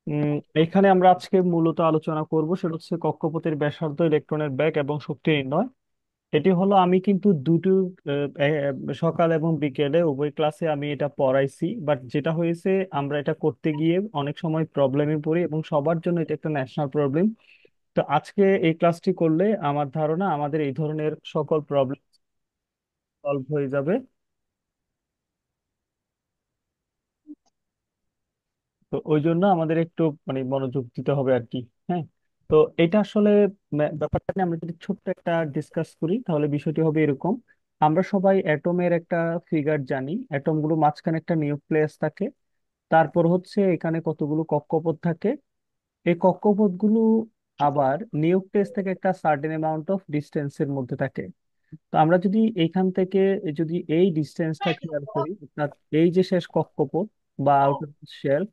উম, এখানে আমরা আজকে মূলত আলোচনা করব সেটা হচ্ছে কক্ষপথের ব্যাসার্ধ, ইলেকট্রনের বেগ এবং শক্তি নির্ণয়। এটি হলো আমি কিন্তু দুটো সকাল এবং বিকেলে উভয় ক্লাসে আমি এটা পড়াইছি, বাট যেটা হয়েছে আমরা এটা করতে গিয়ে অনেক সময় প্রবলেমে পড়ি এবং সবার জন্য এটা একটা ন্যাশনাল প্রবলেম। তো আজকে এই ক্লাসটি করলে আমার ধারণা আমাদের এই ধরনের সকল প্রবলেম সলভ হয়ে যাবে। তো ওই জন্য আমাদের একটু মানে মনোযোগ দিতে হবে আর কি। হ্যাঁ, তো এটা আসলে ব্যাপারটা নিয়ে আমরা যদি ছোট্ট একটা ডিসকাস করি তাহলে বিষয়টি হবে এরকম। আমরা সবাই অ্যাটমের একটা ফিগার জানি, অ্যাটম গুলো মাঝখানে একটা নিউক্লিয়াস থাকে, তারপর হচ্ছে এখানে কতগুলো কক্ষপথ থাকে। এই কক্ষপথ গুলো আবার নিউক্লিয়াস থেকে একটা সার্টেন অ্যামাউন্ট অফ ডিস্টেন্সের মধ্যে থাকে। তো আমরা যদি এইখান থেকে যদি এই ডিস্টেন্সটা খেয়াল করি, অর্থাৎ এই যে শেষ কক্ষপথ বা আউটার শেল,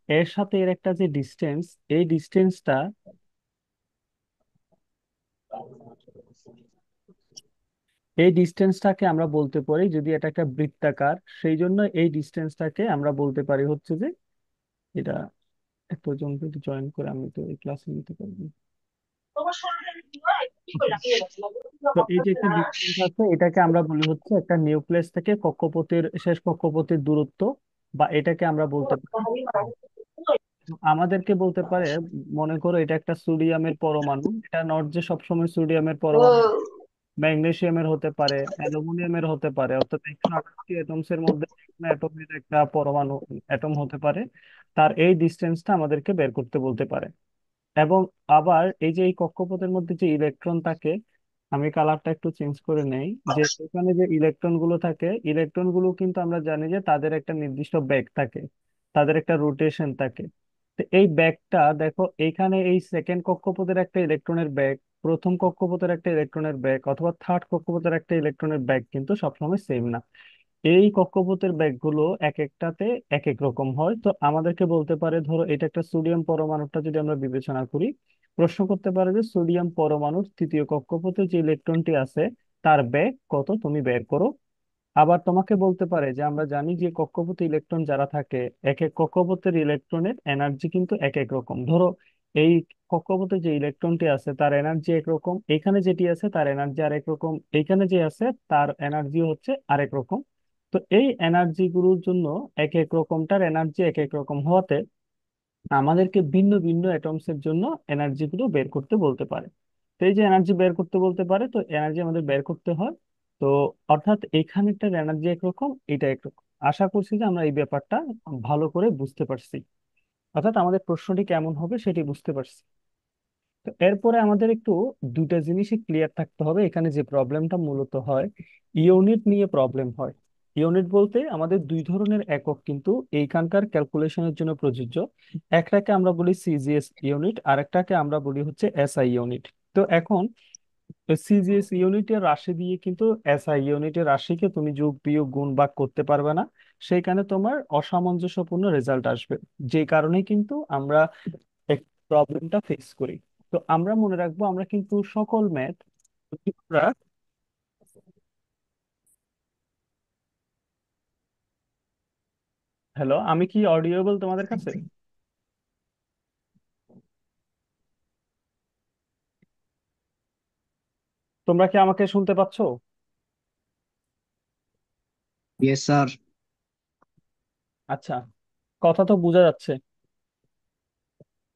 এর সাথে এর একটা যে ডিস্টেন্স, এই ডিস্টেন্সটা, এই ডিস্টেন্সটাকে আমরা বলতে পারি, যদি এটা একটা বৃত্তাকার, সেই জন্য এই ডিস্টেন্সটাকে আমরা বলতে পারি হচ্ছে যে এটা, এতজন যদি জয়েন করে আমি তো এই ক্লাসে নিতে পারবো। Okay. তো এই যে একটা ডিস্টেন্স আছে, এটাকে আমরা বলি হচ্ছে একটা নিউক্লিয়াস থেকে কক্ষপথের শেষ কক্ষপথের দূরত্ব, বা এটাকে আমরা বলতে পারি, আমাদেরকে বলতে পারে, মনে করো এটা একটা সোডিয়ামের পরমাণু, এটা নট যে সবসময় সোডিয়ামের পরমাণু, ম্যাগনেসিয়ামের হতে পারে, অ্যালুমিনিয়ামের হতে পারে, অর্থাৎ 128টি অ্যাটমস এর মধ্যে অ্যাটমের একটা পরমাণু অ্যাটম হতে পারে। তার এই ডিস্টেন্সটা আমাদেরকে বের করতে বলতে পারে। এবং আবার এই যে এই কক্ষপথের মধ্যে যে ইলেকট্রন থাকে, আমি কালারটা একটু চেঞ্জ করে নেই, যে এখানে যে ইলেকট্রন গুলো থাকে, ইলেকট্রন গুলো কিন্তু আমরা জানি যে তাদের একটা নির্দিষ্ট বেগ থাকে, তাদের একটা রোটেশন থাকে। তো এই ব্যাগটা দেখো, এইখানে এই সেকেন্ড কক্ষপথের একটা ইলেকট্রনের ব্যাগ, প্রথম কক্ষপথের একটা ইলেকট্রনের ব্যাগ, অথবা থার্ড কক্ষপথের একটা ইলেকট্রনের ব্যাগ কিন্তু সবসময় সেম না। এই কক্ষপথের ব্যাগগুলো এক একটাতে এক এক রকম হয়। তো আমাদেরকে বলতে পারে, ধরো এটা একটা সোডিয়াম পরমাণুটা যদি আমরা বিবেচনা করি, প্রশ্ন করতে পারে যে সোডিয়াম পরমাণুর তৃতীয় কক্ষপথে যে ইলেকট্রনটি আছে তার ব্যাগ কত, তুমি বের করো। আবার তোমাকে বলতে পারে যে আমরা জানি যে কক্ষপথে ইলেকট্রন যারা থাকে, এক এক কক্ষপথের ইলেকট্রনের এনার্জি কিন্তু এক এক রকম। ধরো এই কক্ষপথে যে ইলেকট্রনটি আছে তার এনার্জি একরকম, এখানে যেটি আছে তার এনার্জি আরেক রকম, এইখানে যে আছে তার এনার্জি হচ্ছে আরেক রকম। তো এই এনার্জি গুলোর জন্য এক এক রকমটার এনার্জি এক এক রকম হওয়াতে আমাদেরকে ভিন্ন ভিন্ন অ্যাটমস এর জন্য এনার্জি গুলো বের করতে বলতে পারে। তো এই যে এনার্জি বের করতে বলতে পারে, তো এনার্জি আমাদের বের করতে হয়। তো অর্থাৎ এখানেরটার এনার্জি একরকম, এটা একরকম। আশা করছি যে আমরা এই ব্যাপারটা ভালো করে বুঝতে পারছি, অর্থাৎ আমাদের প্রশ্নটি কেমন হবে সেটি বুঝতে পারছি। তো এরপরে আমাদের একটু দুইটা জিনিসই ক্লিয়ার থাকতে হবে। এখানে যে প্রবলেমটা মূলত হয়, ইউনিট নিয়ে প্রবলেম হয়। ইউনিট বলতে আমাদের দুই ধরনের একক কিন্তু এইখানকার ক্যালকুলেশনের জন্য প্রযোজ্য। একটাকে আমরা বলি সিজিএস ইউনিট, আর একটাকে আমরা বলি হচ্ছে এসআই ইউনিট। তো এখন সিজিএস ইউনিটের রাশি দিয়ে কিন্তু এসআই ইউনিটের রাশিকে তুমি যোগ বিয়োগ গুণ ভাগ করতে পারবে না, সেইখানে তোমার অসামঞ্জস্যপূর্ণ রেজাল্ট আসবে। যে কারণে কিন্তু আমরা প্রবলেমটা ফেস করি। তো আমরা মনে রাখবো, আমরা কিন্তু সকল ম্যাথ, আমরা, হ্যালো, আমি কি অডিয়েবল তোমাদের কাছে? তোমরা কি আমাকে শুনতে পাচ্ছো? Yes sir. আচ্ছা, কথা তো বোঝা যাচ্ছে।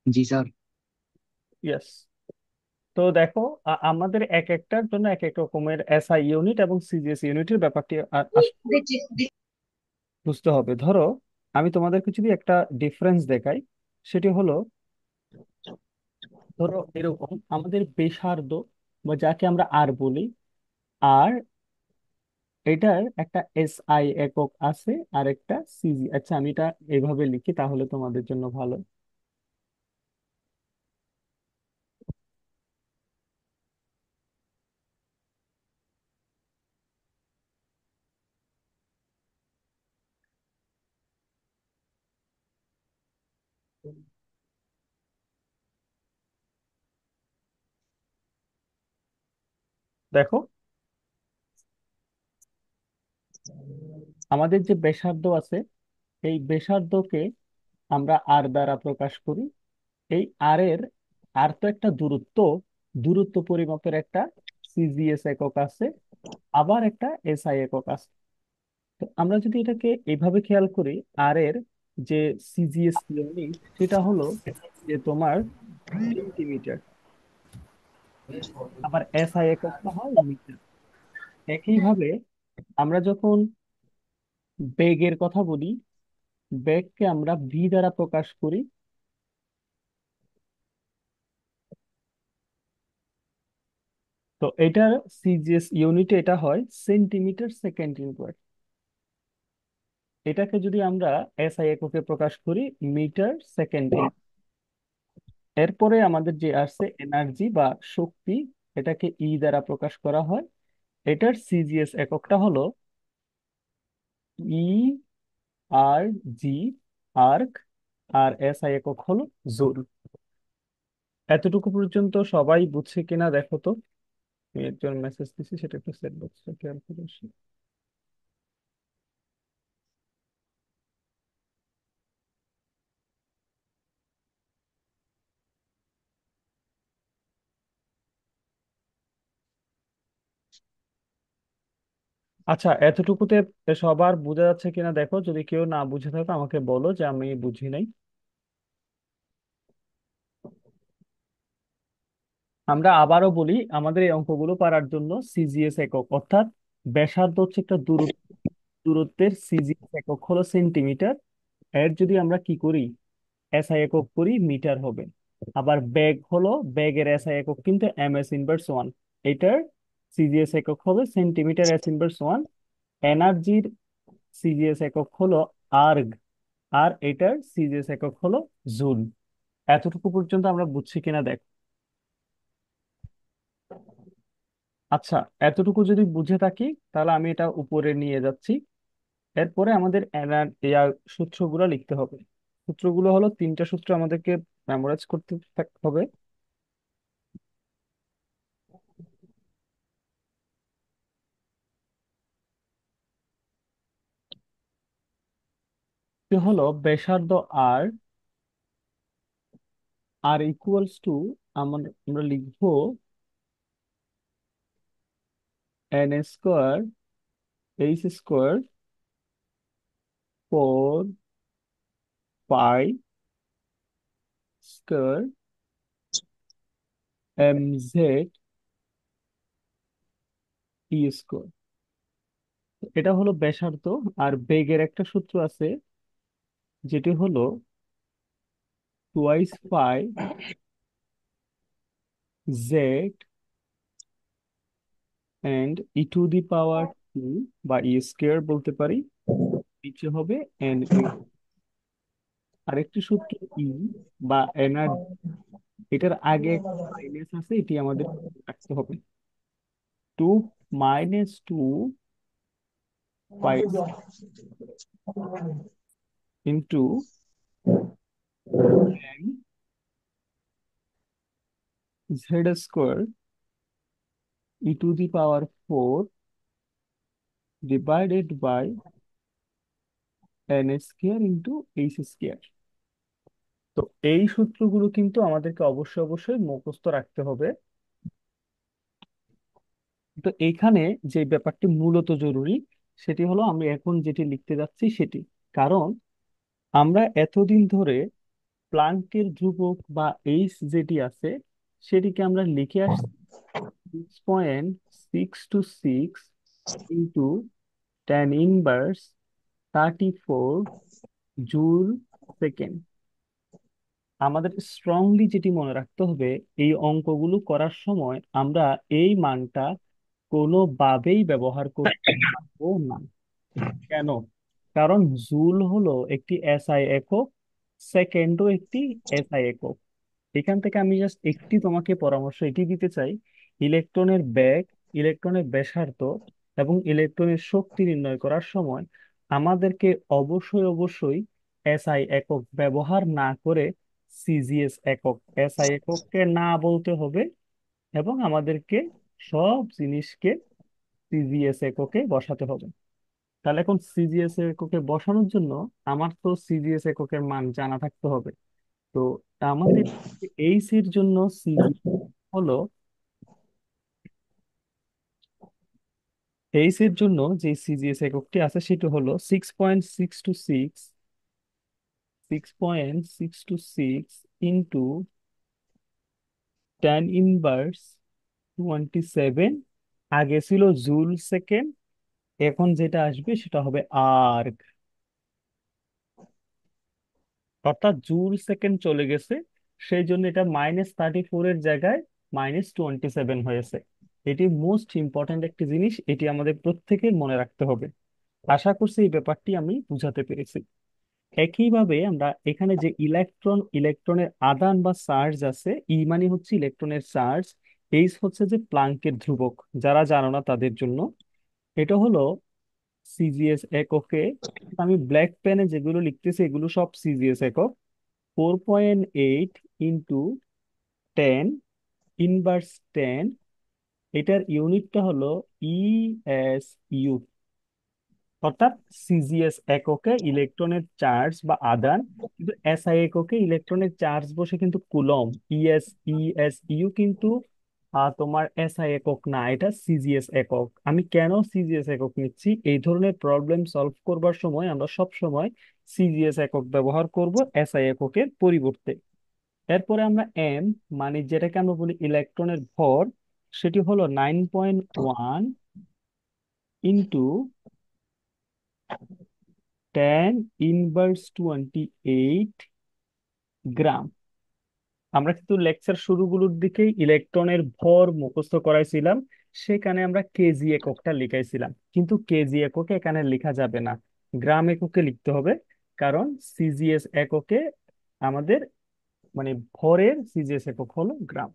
জি স্যার। ইয়েস। তো দেখো, আমাদের এক একটার জন্য এক এক রকমের এসআই ইউনিট এবং সিজিএস ইউনিটের ব্যাপারটি বুঝতে হবে। ধরো আমি তোমাদেরকে যদি একটা ডিফারেন্স দেখাই, সেটি হলো, ধরো এরকম আমাদের ব্যাসার্ধ বা যাকে আমরা আর বলি, আর এটার একটা এসআই একক আছে আর একটা সিজি। আচ্ছা, আমি এটা এইভাবে লিখি তাহলে তোমাদের জন্য ভালো। দেখো, আমাদের যে ব্যাসার্ধ আছে, এই ব্যাসার্ধকে আমরা আর দ্বারা প্রকাশ করি। এই আর এর, আর তো একটা দূরত্ব, দূরত্ব পরিমাপের একটা সিজিএস একক আছে, আবার একটা এসআই একক আছে। তো আমরা যদি এটাকে এইভাবে খেয়াল করি, আর এর যে সিজিএস ইউনিট সেটা হলো যে তোমার সেন্টিমিটার, আবার এসআই এককটা হয় মিটার। একইভাবে আমরা যখন বেগের কথা বলি, বেগকে আমরা ভি দ্বারা প্রকাশ করি। তো এটার সিজিএস ইউনিট এটা হয় সেন্টিমিটার সেকেন্ড ইনভার্স। এটাকে যদি আমরা এসআই এককে প্রকাশ করি মিটার সেকেন্ড। এরপরে আমাদের যে আসছে এনার্জি বা শক্তি, এটাকে ই দ্বারা প্রকাশ করা হয়। এটার সিজিএস এককটা হলো ই আর জি, আর্ক। আর এসআই একক হলো জুল। এতটুকু পর্যন্ত সবাই বুঝছে কিনা দেখো তো। আমি একজন মেসেজ দিছি, সেটা একটু সেট বক্সটা খেয়াল করে আসি। আচ্ছা, এতটুকুতে সবার বোঝা যাচ্ছে কিনা দেখো, যদি কেউ না বুঝে থাকো আমাকে বলো যে আমি বুঝি নাই। আমরা আবারও বলি, আমাদের এই অঙ্কগুলো পারার জন্য সিজিএস একক অর্থাৎ ব্যাসার্ধ হচ্ছে একটা দূরত্বের সিজিএস একক হলো সেন্টিমিটার। এর যদি আমরা কি করি, এসআই একক করি, মিটার হবে। আবার বেগ হলো, বেগের এসআই একক কিন্তু এমএস ইনভার্স ওয়ান। এটার সিজিএস একক হবে সেন্টিমিটার এস ইনভার্স ওয়ান। এনার্জির সিজিএস একক হলো আর্গ, আর এটার সিজিএস একক হলো জুল। এতটুকু পর্যন্ত আমরা বুঝছি কিনা দেখ। আচ্ছা, এতটুকু যদি বুঝে থাকি তাহলে আমি এটা উপরে নিয়ে যাচ্ছি। এরপরে আমাদের সূত্রগুলো লিখতে হবে। সূত্রগুলো হলো তিনটা সূত্র আমাদেরকে মেমোরাইজ করতে হবে। এটি হলো ব্যাসার্ধ আর, আর ইকুয়ালস টু, আমরা আমরা লিখবো N square H square 4 pi square M Z E square. এটা হলো ব্যাসার্ধ। আর বেগের একটা সূত্র আছে, যেটি হলো twice pi Z and E to the power two, বা ই স্কোয়ার বলতে পারি। নিচে হবে এন এ। আরেকটি সূত্র ই বা এনার্জি, এটার আগে একটা মাইনাস আছে, এটি আমাদের রাখতে হবে। 2 - 2 pi into M Z square E to the power 4 divided by N square into H square. তো এই সূত্রগুলো কিন্তু আমাদেরকে অবশ্যই অবশ্যই মুখস্থ রাখতে হবে। তো এইখানে যে ব্যাপারটি মূলত জরুরি, সেটি হলো আমি এখন যেটি লিখতে যাচ্ছি সেটি। কারণ আমরা এতদিন ধরে প্লাঙ্কের ধ্রুবক বা এইচ যেটি আছে সেটিকে আমরা লিখে আসছি 6.626 ইন্টু 10 - 34 জুল সেকেন্ড। আমাদের স্ট্রংলি যেটি মনে রাখতে হবে, এই অঙ্কগুলো করার সময় আমরা এই মানটা কোনোভাবেই ব্যবহার করতে পারবো না। কেন? কারণ জুল হলো একটি এসআই একক, সেকেন্ডও একটি এসআই একক। এখান থেকে আমি জাস্ট একটি তোমাকে পরামর্শ এটি দিতে চাই। ইলেকট্রনের ব্যাগ, ইলেকট্রনের ব্যাসার্ধ এবং ইলেকট্রনের শক্তি নির্ণয় করার সময় আমাদেরকে অবশ্যই অবশ্যই এসআই একক ব্যবহার না করে সিজিএস একক, এসআই একককে না বলতে হবে। এবং আমাদেরকে সব জিনিসকে সিজিএস এককে বসাতে হবে। তাহলে এখন সিজিএস এককে বসানোর জন্য আমার তো সিজিএস এককের মান জানা থাকতে হবে। তো আমাদের এইচ এর জন্য সিজি হলো, এইচ এর জন্য যে সিজিএস এককটি আছে সেটি হলো 6.6 ইন্টু 10 ইনভার্স 27। আগে ছিল জুল সেকেন্ড, এখন যেটা আসবে সেটা হবে আর্ক, অর্থাৎ জুল সেকেন্ড চলে গেছে। সেই জন্য এটা -34 এর জায়গায় -27 হয়েছে। এটি মোস্ট ইম্পর্ট্যান্ট একটি জিনিস, এটি আমাদের প্রত্যেকের মনে রাখতে হবে। আশা করছি এই ব্যাপারটি আমি বুঝাতে পেরেছি। একইভাবে আমরা এখানে যে ইলেকট্রনের আদান বা চার্জ আছে, ই মানে হচ্ছে ইলেকট্রনের চার্জ, এইচ হচ্ছে যে প্লাঙ্কের ধ্রুবক, যারা জানো না তাদের জন্য। এটা হলো সিজিএস এককে। আমি ব্ল্যাক পেনে যেগুলো লিখতেছি এগুলো সব সিজিএস একক। 4.8 ইন্টু 10 ইনভার্স 10, এটার ইউনিটটা হলো ইএসইউ, অর্থাৎ সিজিএস এককে ইলেকট্রনের চার্জ বা আদান। কিন্তু এসআই এককে ইলেকট্রনের চার্জ বসে কিন্তু কুলম। ইএসইউ কিন্তু তোমার এসআই একক না, এটা সিজিএস একক। আমি কেন সিজিএস একক নিচ্ছি, এই ধরনের প্রবলেম সলভ করবার সময় আমরা সব সময় সিজিএস একক ব্যবহার করব এসআই এককের পরিবর্তে। এরপরে আমরা এম, মানে যেটাকে আমরা বলি ইলেকট্রনের ভর, সেটি হলো 9.1 ইন্টু 10 ইনভার্স 28 গ্রাম। আমরা কিন্তু লেকচার শুরুগুলোর দিকেই ইলেকট্রনের ভর মুখস্থ করাইছিলাম, সেখানে আমরা কেজি এককটা লিখাইছিলাম, কিন্তু কেজি এককে এখানে লেখা যাবে না, গ্রাম এককে লিখতে হবে। কারণ সিজিএস এককে আমাদের মানে ভরের সিজিএস একক হলো গ্রাম।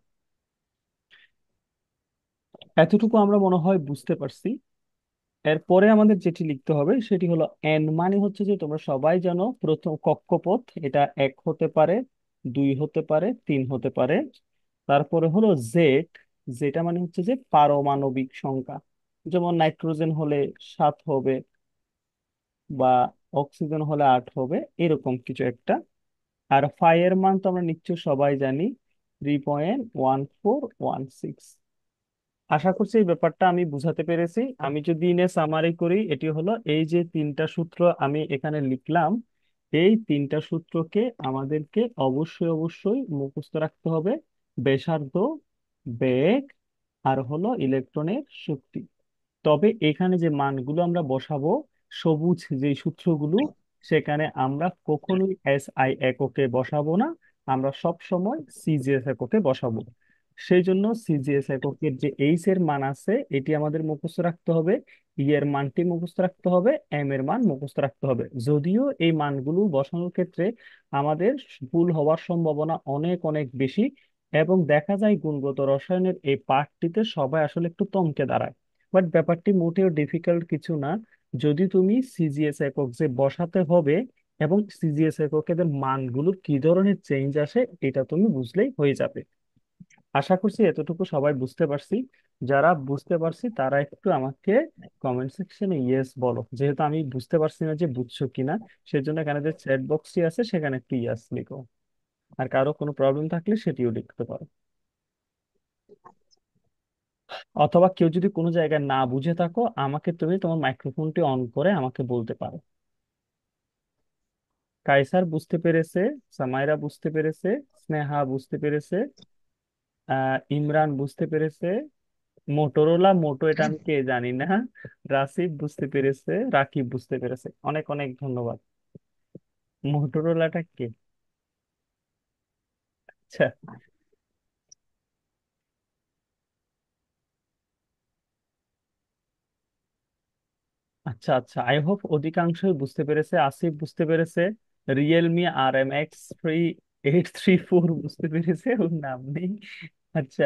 এতটুকু আমরা মনে হয় বুঝতে পারছি। এরপরে আমাদের যেটি লিখতে হবে সেটি হলো এন, মানে হচ্ছে যে তোমরা সবাই জানো প্রথম কক্ষপথ, এটা 1 হতে পারে, 2 হতে পারে, 3 হতে পারে। তারপরে হলো জেড, যেটা মানে হচ্ছে যে পারমাণবিক সংখ্যা, যেমন নাইট্রোজেন হলে 7 হবে, বা অক্সিজেন হলে 8 হবে, এরকম কিছু একটা। আর ফাই এর মান তো আমরা নিশ্চয়ই সবাই জানি, 3.1416। আশা করছি এই ব্যাপারটা আমি বুঝাতে পেরেছি। আমি যদি ইনে সামারি করি, এটি হলো এই যে তিনটা সূত্র আমি এখানে লিখলাম, এই তিনটা সূত্রকে আমাদেরকে অবশ্যই অবশ্যই মুখস্থ রাখতে হবে। ব্যাসার্ধ, বেগ, আর হলো ইলেকট্রনের শক্তি। তবে এখানে যে মানগুলো আমরা বসাবো, সবুজ যে সূত্রগুলো, সেখানে আমরা কখনোই এসআই এককে বসাবো না, আমরা সব সময় সিজিএস এককে বসাবো। সেই জন্য সিজিএস এককের যে এইচ এর মান আছে এটি আমাদের মুখস্থ রাখতে হবে, ই এর মানটি মুখস্থ রাখতে হবে, এম এর মান মুখস্থ রাখতে হবে। যদিও এই মানগুলো বসানোর ক্ষেত্রে আমাদের ভুল হওয়ার সম্ভাবনা অনেক অনেক বেশি, এবং দেখা যায় গুণগত রসায়নের এই পার্টটিতে সবাই আসলে একটু তমকে দাঁড়ায়। বাট ব্যাপারটি মোটেও ডিফিকাল্ট কিছু না, যদি তুমি সিজিএস একক যে বসাতে হবে এবং সিজিএস এককের মানগুলোর কি ধরনের চেঞ্জ আসে এটা তুমি বুঝলেই হয়ে যাবে। আশা করছি এতটুকু সবাই বুঝতে পারছি। যারা বুঝতে পারছি তারা একটু আমাকে কমেন্ট সেকশনে ইয়েস বলো, যেহেতু আমি বুঝতে পারছি না যে বুঝছো কিনা। সেজন্য এখানে যে চ্যাট বক্সটি আছে সেখানে একটু ইয়েস লিখো। আর কারো কোনো প্রবলেম থাকলে সেটিও লিখতে পারো, অথবা কেউ যদি কোনো জায়গায় না বুঝে থাকো আমাকে তুমি তোমার মাইক্রোফোনটি অন করে আমাকে বলতে পারো। কাইসার বুঝতে পেরেছে, সামাইরা বুঝতে পেরেছে, স্নেহা বুঝতে পেরেছে, ইমরান বুঝতে পেরেছে, মোটোরোলা মোটো এটা আমি কে জানি না, রাসিব বুঝতে পেরেছে, রাকিব বুঝতে পেরেছে। অনেক অনেক ধন্যবাদ। মোটোরোলাটা কে? আচ্ছা, আচ্ছা, আচ্ছা, আই হোপ অধিকাংশই বুঝতে পেরেছে। আসিফ বুঝতে পেরেছে, রিয়েলমি RMX 3834 বুঝতে পেরেছে, ওর নাম নেই। আচ্ছা,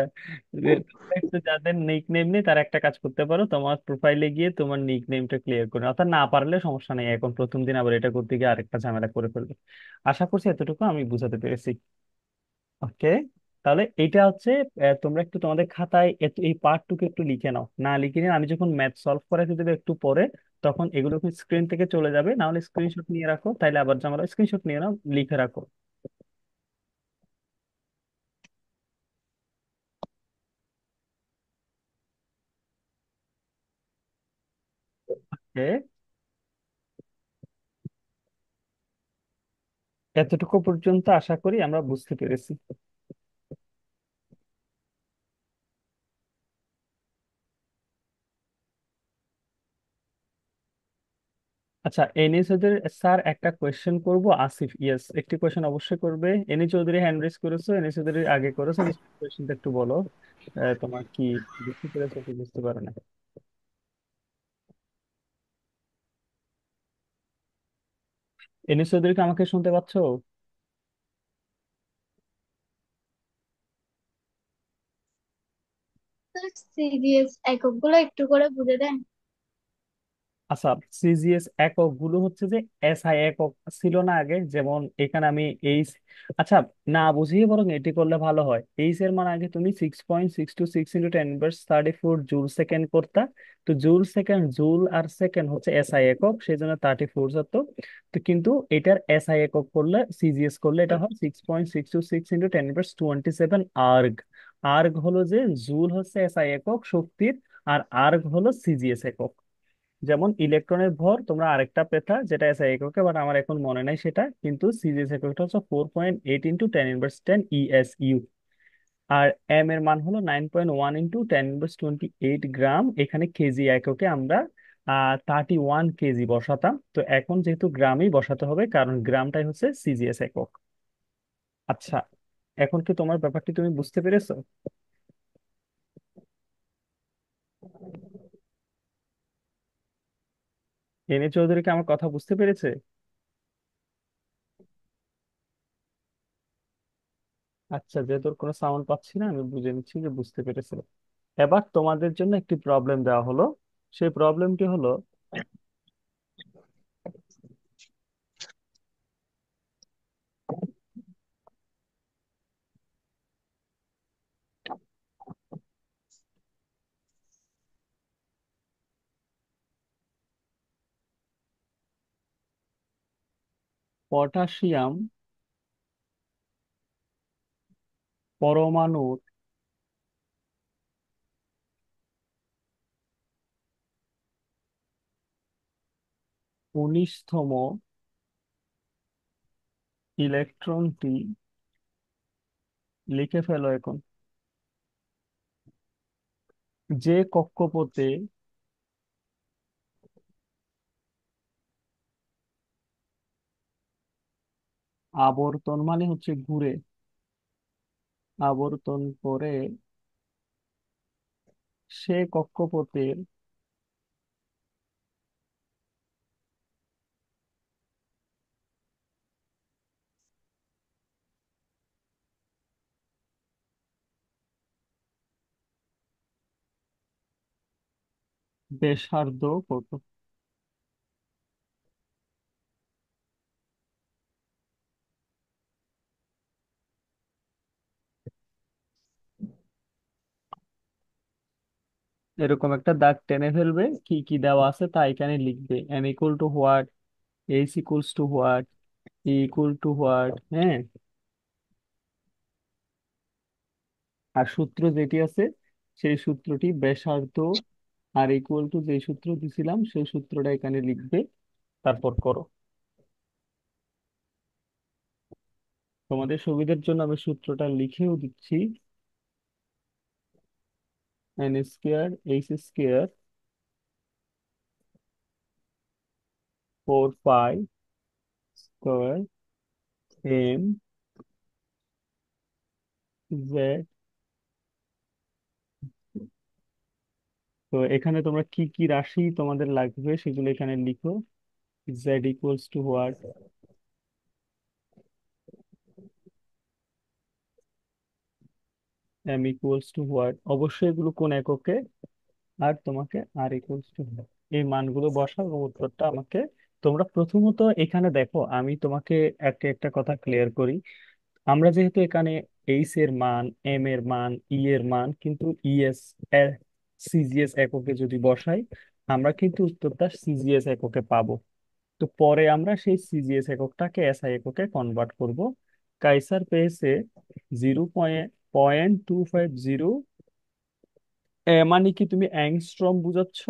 তোমরা একটু যাদের নিক নেম নেই তারা একটা কাজ করতে পারো, তোমার প্রোফাইলে গিয়ে তোমার নিক নেমটা ক্লিয়ার করে, অর্থাৎ না পারলে সমস্যা নেই, এখন প্রথম দিন আবার এটা করতে গিয়ে আরেকটা ঝামেলা করে ফেলবে। আশা করছি এতটুকু আমি বুঝাতে পেরেছি। ওকে, তাহলে এটা হচ্ছে তোমরা একটু তোমাদের খাতায় এই পার্টটুকু একটু লিখে নাও, না লিখে নিয়ে আমি যখন ম্যাথ সলভ করাতে দেবো একটু পরে, তখন এগুলো স্ক্রিন থেকে চলে যাবে, না হলে স্ক্রিনশট নিয়ে রাখো, তাইলে আবার ঝামেলা, স্ক্রিনশট নিয়ে নাও, লিখে রাখো। এ, এতটুকু পর্যন্ত আশা করি আমরা বুঝতে পেরেছি। আচ্ছা, এনি চৌধুরী স্যার একটা কোয়েশ্চেন করব, আসিফ ইয়েস একটি কোয়েশ্চেন অবশ্যই করবে। এনি চৌধুরী হ্যান্ড রেজ করেছো, এনি চৌধুরী আগে করেছো, কোয়েশ্চেনটা একটু বলো। তোমার কি বুঝতে পেরেছো কি বুঝতে পারো না? এনি চৌধুরীকে আমাকে শুনতে পাচ্ছো? সিরিয়াস এককগুলো একটু করে বুঝে দেন। আচ্ছা, সিজিএস একক গুলো হচ্ছে যে এসআই একক ছিল না আগে, যেমন এখানে আমি এইচ, আচ্ছা, না বুঝিয়ে বরং এটি করলে ভালো হয়। এইচ এর মান আগে তুমি 6.626 × 10⁻34 জুল সেকেন্ড করতা। তো জুল সেকেন্ড, জুল আর সেকেন্ড হচ্ছে এসআই একক, সেই জন্য 34 হতো। তো কিন্তু এটার এসআই একক করলে, সিজিএস করলে এটা হয় 6.626 × 10⁻27 আর্গ। আর্গ হলো যে, জুল হচ্ছে এসআই একক শক্তির, আর আর্গ হলো সিজিএস একক। যেমন ইলেকট্রনের ভর তোমরা আরেকটা পেতা যেটা এসআই এককে, বাট আমার এখন মনে নাই সেটা, কিন্তু সিজিএস এককটা হচ্ছে 4.8 × 10⁻10 ইউ। আর এম এর মান হলো 9.1 × 10⁻28 গ্রাম। এখানে কেজি এককে আমরা 31 কেজি বসাতাম, তো এখন যেহেতু গ্রামই বসাতে হবে কারণ গ্রামটাই হচ্ছে সিজিএস একক। আচ্ছা, এখন কি তোমার ব্যাপারটি তুমি বুঝতে পেরেছো? এনে চৌধুরী কি আমার কথা বুঝতে পেরেছে? আচ্ছা, যেহেতু ওর কোনো সাউন্ড পাচ্ছি না, আমি বুঝে নিচ্ছি যে বুঝতে পেরেছিল। এবার তোমাদের জন্য একটি প্রবলেম দেওয়া হলো। সেই প্রবলেমটি হলো, পটাশিয়াম পরমাণুর 19তম ইলেকট্রনটি লিখে ফেলো এখন। যে কক্ষপথে আবর্তন মানে হচ্ছে ঘুরে, আবর্তন করে, সে কক্ষপথের ব্যাসার্ধ কত? এরকম একটা দাগ টেনে ফেলবে, কি কি দেওয়া আছে তা এখানে লিখবে। M equal to what, H equals to what, E equal to what, হ্যাঁ। আর সূত্র যেটি আছে সেই সূত্রটি ব্যাসার্ধ আর ইকুয়াল টু যে সূত্র দিছিলাম সেই সূত্রটা এখানে লিখবে, তারপর করো। তোমাদের সুবিধার জন্য আমি সূত্রটা লিখেও দিচ্ছি। N square H square 4 pi square M z. তো এখানে তোমরা কি কি রাশি তোমাদের লাগবে সেগুলো এখানে লিখো। Z equals to what, m equals to what, অবশ্যই এগুলো কোন এককে, আর তোমাকে আর ইকুয়ালস টু, এই মানগুলো বসাও এবং উত্তরটা আমাকে। তোমরা প্রথমত এখানে দেখো, আমি তোমাকে একটা একটা কথা ক্লিয়ার করি। আমরা যেহেতু এখানে এইচ এর মান, এম এর মান, ই এর মান, কিন্তু ইএস সিজিএস এককে যদি বসাই, আমরা কিন্তু উত্তরটা সিজিএস এককে পাবো। তো পরে আমরা সেই সিজিএস এককটাকে এসআই এককে কনভার্ট করব। কাইসার পেয়েছে 0.250। মানে কি তুমি অ্যাংস্ট্রম বুঝাচ্ছ?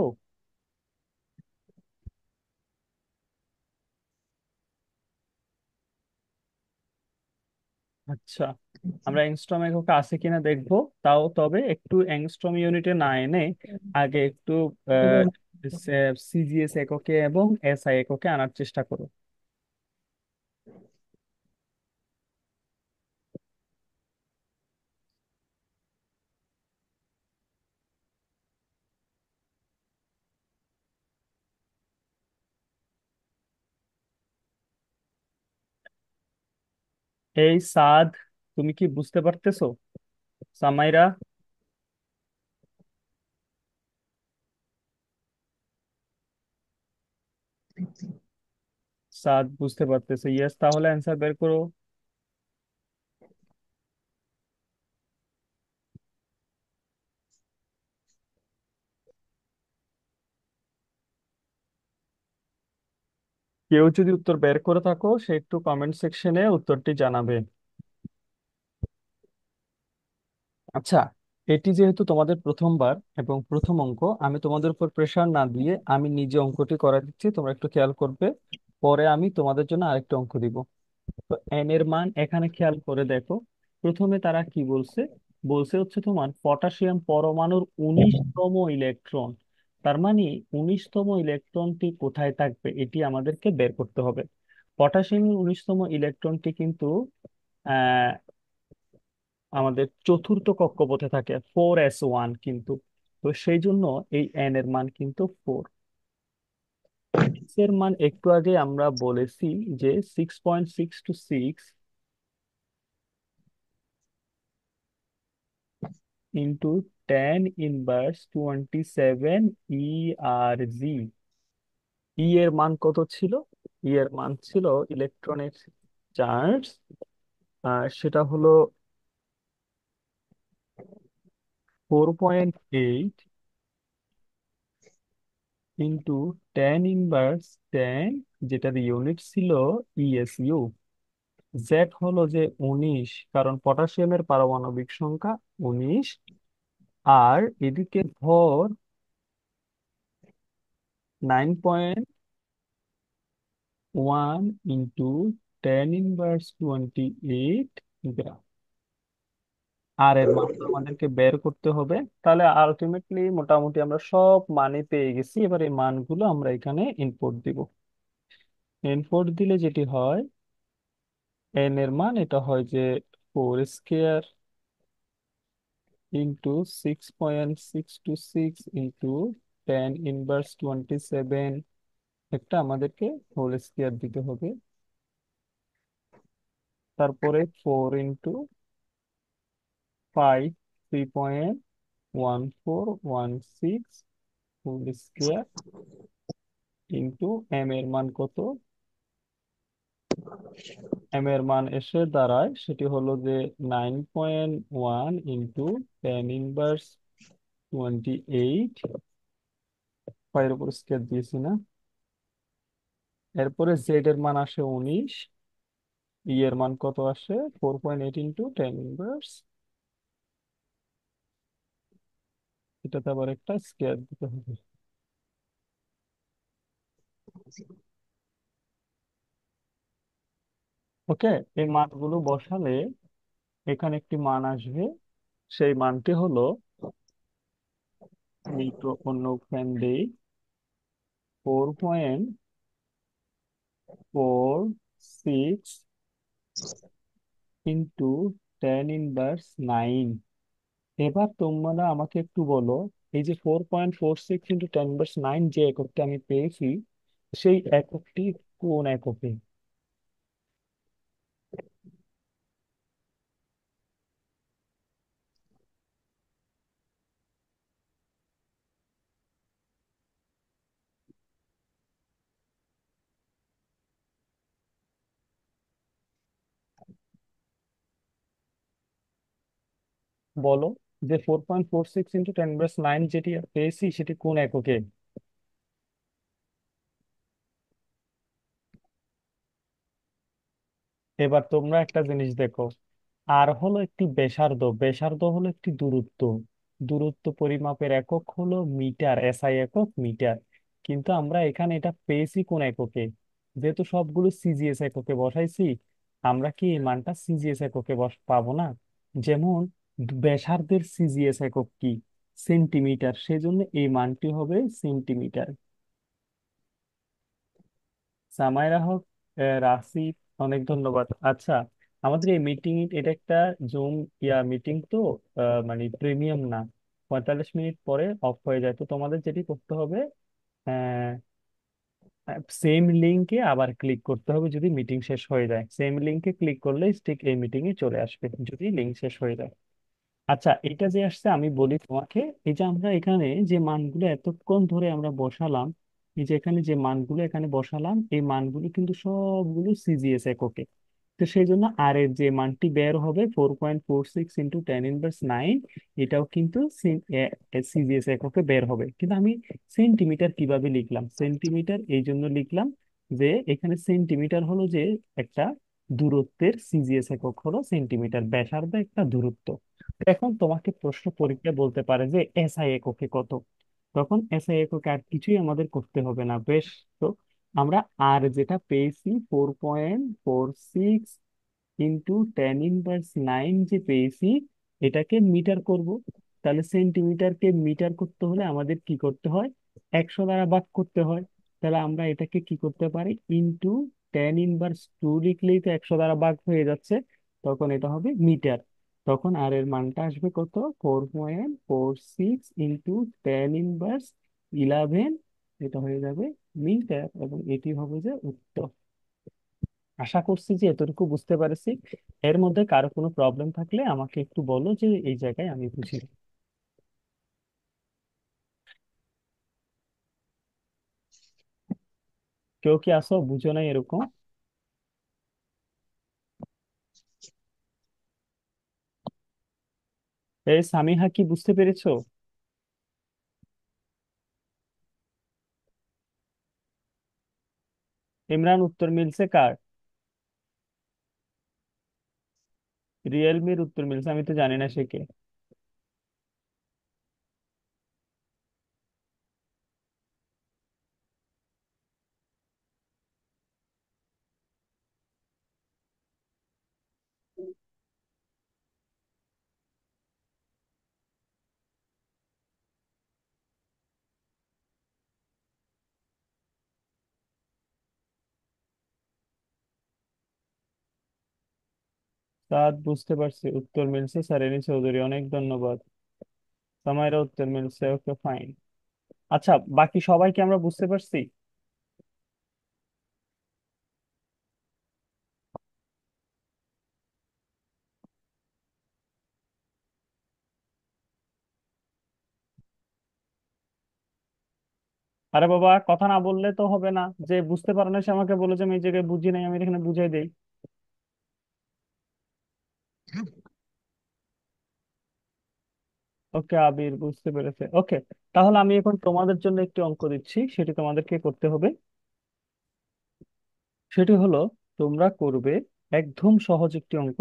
আচ্ছা, আমরা অ্যাংস্ট্রম এককে আছে কিনা দেখবো। তাও তবে একটু অ্যাংস্ট্রম ইউনিটে না এনে আগে একটু সিজিএস এককে এবং এসআই এককে আনার চেষ্টা করো। এই সাদ, তুমি কি বুঝতে পারতেছো? সামাইরা, সাদ বুঝতে পারতেছো? ইয়েস, তাহলে অ্যান্সার বের করো। কেউ যদি উত্তর বের করে থাকো সে একটু কমেন্ট সেকশনে উত্তরটি জানাবে। আচ্ছা, এটি যেহেতু তোমাদের প্রথমবার এবং প্রথম অঙ্ক, আমি তোমাদের উপর প্রেশার না দিয়ে আমি নিজে অঙ্কটি করে দিচ্ছি, তোমরা একটু খেয়াল করবে। পরে আমি তোমাদের জন্য আরেকটা অঙ্ক দিব। তো এন এর মান এখানে খেয়াল করে দেখো। প্রথমে তারা কি বলছে? বলছে হচ্ছে তোমার পটাশিয়াম পরমাণুর 19তম ইলেকট্রন। তার মানে 19তম ইলেকট্রনটি কোথায় থাকবে এটি আমাদেরকে বের করতে হবে। পটাশিয়ামের 19তম ইলেকট্রনটি কিন্তু আহ আমাদের চতুর্থ কক্ষপথে থাকে, 4s1 কিন্তু। তো সেই জন্য এই এন এর মান কিন্তু 4। এর মান একটু আগে আমরা বলেছি যে 6.626 ইন্টু 10 ইনভার্স 27 ERG। এর মান কত ছিল? এর মান ছিল ইলেকট্রনের চার্জ, সেটা হলো 4.8 ইন্টু 10 ইনভার্স 10, যেটার ইউনিট ছিল ইএসইউ। জেড হলো যে 19, কারণ পটাশিয়ামের পারমাণবিক সংখ্যা 19। আর এদিকে ভর 9.1 ইন্টু 10 ইনভার্স 28 গ্রাম। আর এর মান তো আমাদেরকে বের করতে হবে। তাহলে আলটিমেটলি মোটামুটি আমরা সব মানে পেয়ে গেছি। এবার এই মানগুলো আমরা এখানে ইনপুট দিব। ইনপুট দিলে যেটি হয়, এন এর মান এটা হয় যে 4 স্কোয়ার ইন্টু 6.626 ইন্টু 10 ইনভার্স 27। একটা আমাদেরকে হোল স্কোয়ার দিতে হবে। তারপরে 4 into 5, 3.1416 whole square into m এর মান কত? এম এর মান এসে দাঁড়ায় সেটি হলো যে 9.1 ইন্টু 10 ইনভার্স 28। পায়ের উপর স্কোয়ার দিয়েছি না? এরপরে জেড এর মান আসে 19। এর মান কত আসে? 4.8 ইন্টু 10 ইনভার্স, এটাতে আবার একটা স্কোয়ার দিতে হবে। ওকে, এই মানগুলো বসালে এখানে একটি মান আসবে। সেই মানটি হলো, আমি একটু অন্য ফ্যান দিই, 4.46 ইন্টু 10 ইনভার্স 9। এবার তোমরা আমাকে একটু বলো, এই যে 4.46 ইন্টু 10 ইনভার্স 9 যে এককটি আমি পেয়েছি, সেই এককটি কোন এককে? বলো যে 4.46 ইন্টু 10 ইনভার্স 9 যেটি পেয়েছি সেটি কোন এককে? এবার তোমরা একটা জিনিস দেখো, আর হলো একটি ব্যাসার্ধ, ব্যাসার্ধ হলো একটি দূরত্ব, দূরত্ব পরিমাপের একক হলো মিটার, এসআই একক মিটার। কিন্তু আমরা এখানে এটা পেয়েছি কোন এককে? যেহেতু সবগুলো সিজিএস এককে বসাইছি, আমরা কি এই মানটা সিজিএস এককে পাবো না? যেমন ব্যাসার্ধের সিজিএস একক কি? সেন্টিমিটার, সেজন্য এই মানটি হবে সেন্টিমিটার। সামাইরা হক, রাশিদ, অনেক ধন্যবাদ। আচ্ছা, আমাদের এই মিটিং, এটা একটা জুম মিটিং তো, মানে প্রিমিয়াম না, 45 মিনিট পরে অফ হয়ে যায়। তো তোমাদের যেটি করতে হবে, সেম লিঙ্কে আবার ক্লিক করতে হবে। যদি মিটিং শেষ হয়ে যায়, সেম লিঙ্কে ক্লিক করলে ঠিক এই মিটিং এ চলে আসবে যদি লিঙ্ক শেষ হয়ে যায়। আচ্ছা, এটা যে আসছে আমি বলি তোমাকে, এই যে আমরা এখানে যে মানগুলো এতক্ষণ ধরে আমরা বসালাম, এই যে এখানে যে মানগুলো এখানে বসালাম, এই মানগুলো কিন্তু সবগুলো সিজিএস এককে। তো সেই জন্য আর এর যে মানটি বের হবে 4.46 ইন্টু 10^9, এটাও কিন্তু সিজিএস এককে বের হবে। কিন্তু আমি সেন্টিমিটার কিভাবে লিখলাম? সেন্টিমিটার এই জন্য লিখলাম যে এখানে সেন্টিমিটার হলো যে একটা দূরত্বের সিজিএস একক হলো সেন্টিমিটার, ব্যাসার্ধ একটা দূরত্ব। এখন তোমাকে প্রশ্ন পরীক্ষায় বলতে পারে যে এসআই এককে কত, তখন এসআই এককে আর কিছুই আমাদের করতে হবে না। বেশ, তো আমরা আর যেটা পেয়েছি 4.46 ইন্টু 10^9 যে পেয়েছি, এটাকে মিটার করব। তাহলে সেন্টিমিটারকে মিটার করতে হলে আমাদের কি করতে হয়? 100 দ্বারা ভাগ করতে হয়। তাহলে আমরা এটাকে কি করতে পারি? ইন্টু 10^2 লিখলেই তো 100 দ্বারা ভাগ হয়ে যাচ্ছে, তখন এটা হবে মিটার। তখন আর এর মানটা আসবে কত? 4.46 ইন্টু 10^11, এটা হয়ে যাবে মিটার, এবং এটি হবে যে উত্তর। আশা করছি যে এতটুকু বুঝতে পারছি। এর মধ্যে কারো কোনো প্রবলেম থাকলে আমাকে একটু বলো, যে এই জায়গায় আমি বুঝি। কেউ কি আসো বুঝো না এরকম? এই সামিহা, কি বুঝতে পেরেছো? ইমরান, উত্তর মিলছে কার? রিয়েলমির উত্তর মিলছে, আমি তো জানি না সে কে। সাদ, বুঝতে পারছি, উত্তর মিলছে সারেনি চৌধুরী, অনেক ধন্যবাদ। সামাইরা উত্তর মিলছে, ওকে ফাইন। আচ্ছা, বাকি সবাইকে আমরা বুঝতে পারছি। আরে বাবা, কথা না বললে তো হবে না। যে বুঝতে পারে না সে আমাকে বলে যে আমি এই জায়গায় বুঝি নাই, আমি এখানে বুঝাই দেই। ওকে, আবির বুঝতে পেরেছে, ওকে। তাহলে আমি এখন তোমাদের জন্য একটি অঙ্ক দিচ্ছি, সেটি তোমাদেরকে করতে হবে। সেটি হলো, তোমরা করবে একদম সহজ একটি অঙ্ক।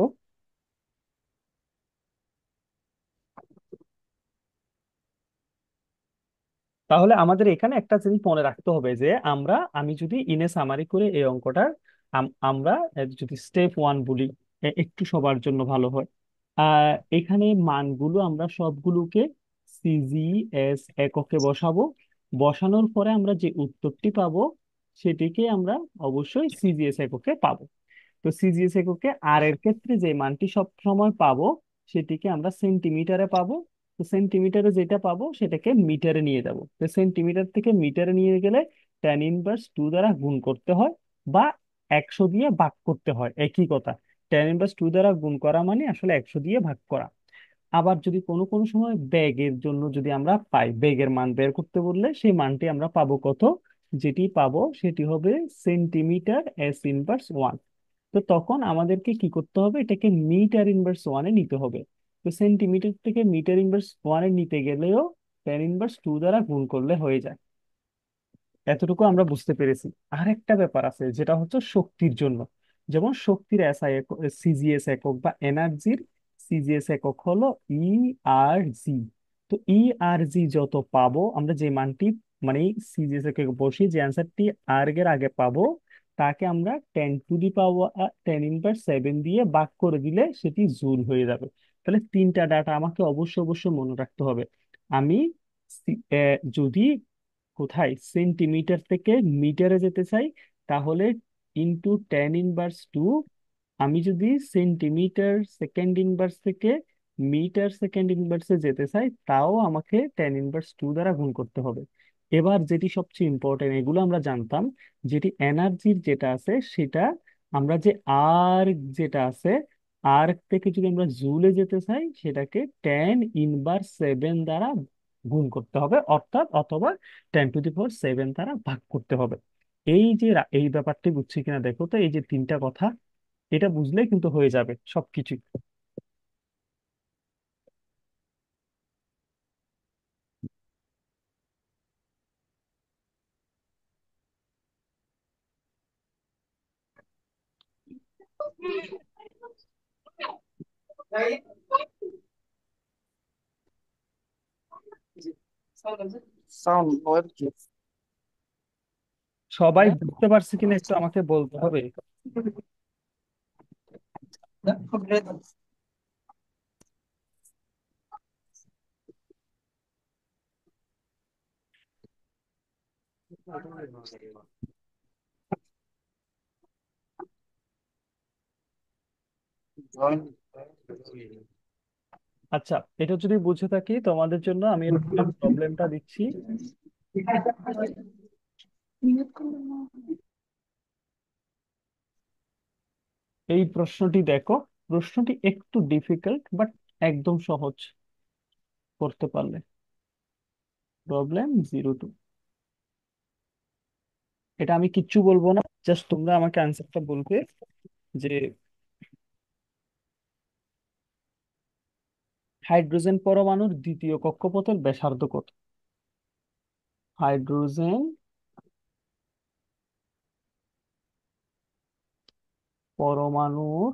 তাহলে আমাদের এখানে একটা জিনিস মনে রাখতে হবে যে আমি যদি ইনে সামারি করে এই অঙ্কটা, আমরা যদি স্টেপ 1 বলি, একটু সবার জন্য ভালো হয়। এখানে মানগুলো আমরা সবগুলোকে সিজিএস এককে বসাবো। বসানোর পরে আমরা যে উত্তরটি পাবো, সেটিকে আমরা অবশ্যই সিজিএস এককে পাবো। তো সিজিএস এককে আর এর ক্ষেত্রে যে মানটি সব সময় পাবো, সেটিকে আমরা সেন্টিমিটারে পাবো। তো সেন্টিমিটারে যেটা পাবো সেটাকে মিটারে নিয়ে যাব। তো সেন্টিমিটার থেকে মিটারে নিয়ে গেলে 10^2 দ্বারা গুণ করতে হয়, বা 100 দিয়ে ভাগ করতে হয়, একই কথা। 10^2 দ্বারা গুণ করা মানে আসলে 100 দিয়ে ভাগ করা। আবার যদি কোনো কোনো সময় ব্যাগের জন্য যদি আমরা পাই, ব্যাগের মান বের করতে বললে সেই মানটি আমরা পাবো কত? যেটি পাবো সেটি হবে সেন্টিমিটার S−1। তো তখন আমাদেরকে কি করতে হবে? এটাকে মিটার ইনভার্স 1-এ নিতে হবে। তো সেন্টিমিটার থেকে মিটার ইনভার্স 1-এ নিতে গেলেও 10^2 দ্বারা গুণ করলে হয়ে যায়। এতটুকু আমরা বুঝতে পেরেছি। আর একটা ব্যাপার আছে, যেটা হচ্ছে শক্তির জন্য। যেমন শক্তির এসআই একক, সিজিএস একক বা এনার্জির সিজিএস একক হলো ই আর জি। তো ই আর জি যত পাবো আমরা, যে মানটি মানে সিজিএস একক বসিয়ে যে অ্যান্সারটি আর এর আগে পাবো, তাকে আমরা 10⁻⁷ দিয়ে ভাগ করে দিলে সেটি জুল হয়ে যাবে। তাহলে তিনটা ডাটা আমাকে অবশ্যই মনে রাখতে হবে। আমি যদি কোথায় সেন্টিমিটার থেকে মিটারে যেতে চাই, তাহলে × 10⁻²। আমি যদি সেন্টিমিটার সেকেন্ড ইনভার্স থেকে মিটার সেকেন্ড ইনভার্সে যেতে চাই, তাও আমাকে 10⁻² দ্বারা গুণ করতে হবে। এবার যেটি সবচেয়ে ইম্পর্টেন্ট, এগুলো আমরা জানতাম, যেটি এনার্জির যেটা আছে সেটা আমরা যে আর যেটা আছে, আর থেকে যদি আমরা জুলে যেতে চাই সেটাকে 10⁻⁷ দ্বারা গুণ করতে হবে, অর্থাৎ অথবা 10⁻⁷ দ্বারা ভাগ করতে হবে। এই যে এই ব্যাপারটি বুঝছি কিনা দেখো তো, এই যে তিনটা কথা, এটা বুঝলেই কিন্তু হয়ে যাবে সবকিছু। সবাই বুঝতে পারছে কিনা একটু আমাকে বলতে হবে। আচ্ছা, এটা যদি বুঝে থাকি তোমাদের জন্য আমি প্রবলেমটা দিচ্ছি। এই প্রশ্নটি দেখো, প্রশ্নটি একটু ডিফিকাল্ট বাট একদম সহজ করতে পারলে। প্রবলেম 02। এটা আমি কিচ্ছু বলবো না, জাস্ট তোমরা আমাকে অ্যান্সারটা বলবে যে হাইড্রোজেন পরমাণুর দ্বিতীয় কক্ষপথের ব্যাসার্ধ কত। হাইড্রোজেন পরমাণুর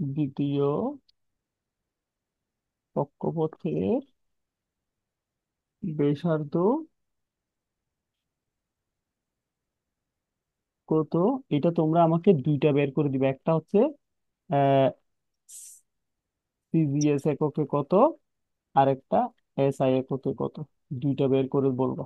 দ্বিতীয় কক্ষপথের ব্যাসার্ধ কত। এটা তোমরা আমাকে দুইটা বের করে দিবে, একটা হচ্ছে আহ সিজিএস এককে কত, আর একটা এসআই এককে কত। দুইটা বের করে বলবো।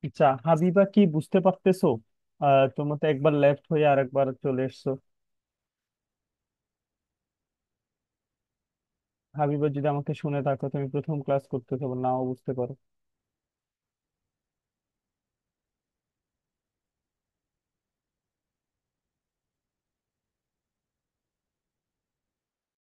আচ্ছা হাবিবা, কি বুঝতে পারতেছো? তোমরা তো একবার লেফট হয়ে আর একবার চলে এসছো। হাবিবা, যদি আমাকে শুনে থাকো, তুমি প্রথম ক্লাস করতেছো, নাও বুঝতে পারো।